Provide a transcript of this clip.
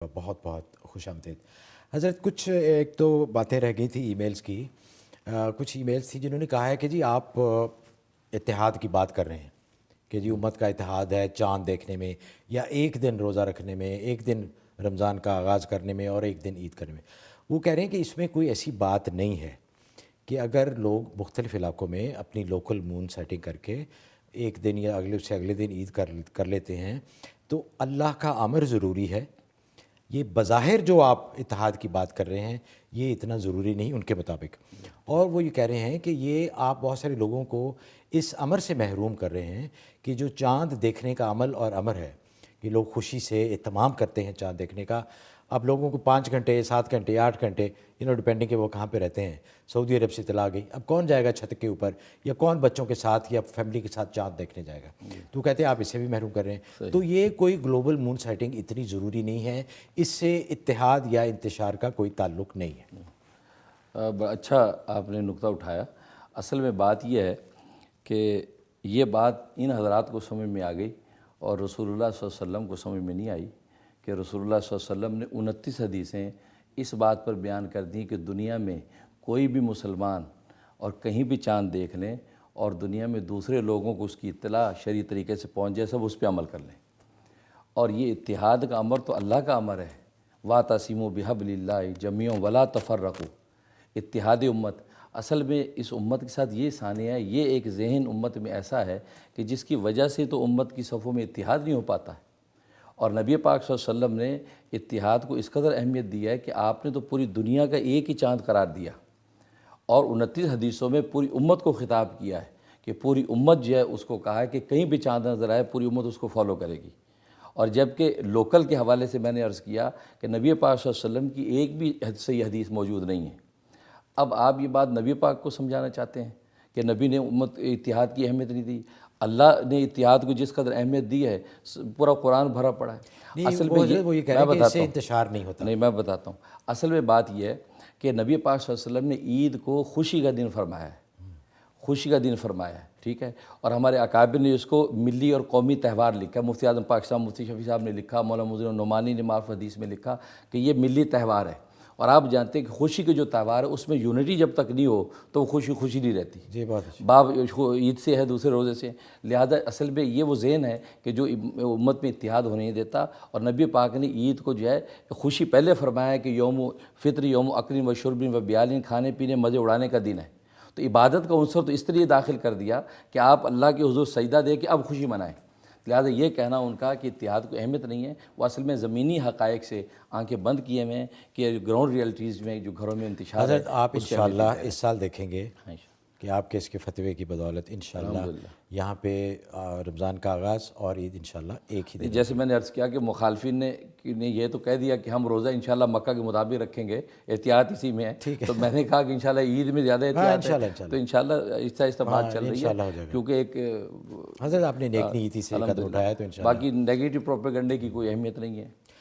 بہت بہت خوش آمدید حضرت۔ کچھ ایک دو باتیں رہ گئی تھیں ای میلز کی، کچھ ای میلز تھی جنہوں نے کہا ہے کہ جی آپ اتحاد کی بات کر رہے ہیں کہ جی امت کا اتحاد ہے چاند دیکھنے میں، یا ایک دن روزہ رکھنے میں، ایک دن رمضان کا آغاز کرنے میں اور ایک دن عید کرنے میں۔ وہ کہہ رہے ہیں کہ اس میں کوئی ایسی بات نہیں ہے کہ اگر لوگ مختلف علاقوں میں اپنی لوکل مون سیٹنگ کر کے ایک دن یا اگلے سے اگلے دن عید کر لیتے ہیں تو اللہ کا امر ضروری ہے۔ یہ بظاہر جو آپ اتحاد کی بات کر رہے ہیں یہ اتنا ضروری نہیں ان کے مطابق، اور وہ یہ کہہ رہے ہیں کہ یہ آپ بہت سارے لوگوں کو اس امر سے محروم کر رہے ہیں کہ جو چاند دیکھنے کا عمل اور امر ہے کہ لوگ خوشی سے اہتمام کرتے ہیں چاند دیکھنے کا۔ اب لوگوں کو 5 گھنٹے 7 گھنٹے 8 گھنٹے ڈپینڈنگ کہ وہ کہاں پہ رہتے ہیں، سعودی عرب سے اطلاع گئی، اب کون جائے گا چھت کے اوپر، یا کون بچوں کے ساتھ یا فیملی کے ساتھ چاند دیکھنے جائے گا؟ تو کہتے ہیں آپ اسے بھی محروم کر رہے ہیں۔ تو یہ کوئی گلوبل مون سائٹنگ اتنی ضروری نہیں ہے، اس سے اتحاد یا انتشار کا کوئی تعلق نہیں ہے۔ بڑا اچھا آپ نے نقطہ اٹھایا۔ اصل میں بات یہ ہے کہ یہ بات ان حضرات کو سمجھ میں آ گئی اور رسول اللہ صلی اللہ علیہ وسلم کو سمجھ میں نہیں آئی کہ رسول اللہ صلی اللہ علیہ وسلم نے 29 حدیثیں اس بات پر بیان کر دیں کہ دنیا میں کوئی بھی مسلمان اور کہیں بھی چاند دیکھ لیں اور دنیا میں دوسرے لوگوں کو اس کی اطلاع شرعی طریقے سے پہنچ جائے، سب اس پہ عمل کر لیں۔ اور یہ اتحاد کا امر تو اللہ کا امر ہے، وَاعْتَصِمُوا بِحَبْلِ اللَّهِ جَمِيعًا وَلَا تَفَرَّقُوا۔ اتحاد امت اصل میں اس امت کے ساتھ یہ ثانیہ ہے، یہ ایک ذہن امت میں ایسا ہے کہ جس کی وجہ سے تو امت کی صفوں میں اتحاد نہیں ہو پاتا ہے۔ اور نبی پاک صلی اللہ علیہ وسلم نے اتحاد کو اس قدر اہمیت دیا ہے کہ آپ نے تو پوری دنیا کا ایک ہی چاند قرار دیا، اور 29 حدیثوں میں پوری امت کو خطاب کیا ہے کہ پوری امت جو ہے اس کو کہا ہے کہ کہیں بھی چاند نظر آئے پوری امت اس کو فالو کرے گی۔ اور جبکہ لوکل کے حوالے سے میں نے عرض کیا کہ نبی پاک صلی اللہ علیہ وسلم کی ایک بھی صحیح حدیث موجود نہیں ہے۔ اب آپ یہ بات نبی پاک کو سمجھانا چاہتے ہیں کہ نبی نے امت اتحاد کی اہمیت نہیں دی؟ اللہ نے اتحاد کو جس قدر اہمیت دی ہے پورا قرآن بھرا پڑا ہے۔ نہیں، اصل میں وہ یہ کہہ رہے ہیں کہ اس سے انتشار نہیں ہوتا۔ نہیں، میں بتاتا ہوں۔ اصل میں بات یہ ہے کہ نبی پاک صلی اللہ علیہ وسلم نے عید کو خوشی کا دن فرمایا ہے، خوشی کا دن فرمایا ہے، ٹھیک ہے۔ اور ہمارے اکابر نے اس کو ملی اور قومی تہوار لکھا، مفتی اعظم پاکستان مفتی شفیع صاحب نے لکھا، مولانا مظہر النعمانی نے معروف حدیث میں لکھا کہ یہ ملی تہوار ہے۔ اور آپ جانتے ہیں کہ خوشی کے جو تہوار ہے اس میں یونٹی جب تک نہیں ہو تو وہ خوشی نہیں رہتی۔ جی بات اچھی۔ باب عید سے ہے، دوسرے روزے سے، لہذا اصل میں یہ وہ ذہن ہے کہ جو امت میں اتحاد ہونے نہیں دیتا۔ اور نبی پاک نے عید کو جو ہے خوشی پہلے فرمایا ہے کہ یوم فطر یوم اکل و شرب و بیال، کھانے پینے مزے اڑانے کا دن ہے۔ تو عبادت کا عنصر تو اس طرح داخل کر دیا کہ آپ اللہ کے حضور سجدہ دے کے اب خوشی منائیں۔ لہٰذا یہ کہنا ان کا کہ اتحاد کو اہمیت نہیں ہے، وہ اصل میں زمینی حقائق سے آنکھیں بند کیے ہوئے ہیں کہ گراؤنڈ ریئلٹیز میں جو گھروں میں انتشار ہے۔ حضرت آپ انشاءاللہ اس سال دیکھیں گے ہاں کہ آپ کے اس کے فتوے کی بدولت انشاءاللہ یہاں پہ رمضان کا آغاز اور عید انشاءاللہ ایک ہی دن۔ جیسے میں نے عرض کیا کہ مخالفین نے یہ تو کہہ دیا کہ ہم روزہ انشاءاللہ مکہ کے مطابق رکھیں گے، احتیاط اسی میں ہے۔ تو میں نے کہا کہ انشاءاللہ عید میں زیادہ احتیاط ہے، تو انشاءاللہ آہستہ آہستہ بات چل رہی ہے، کیونکہ ایک حضرت آپ نے نیک نیتی سے قدم اٹھایا تو انشاءاللہ باقی نیگیٹو پروپیگنڈے کی کوئی اہمیت نہیں ہے۔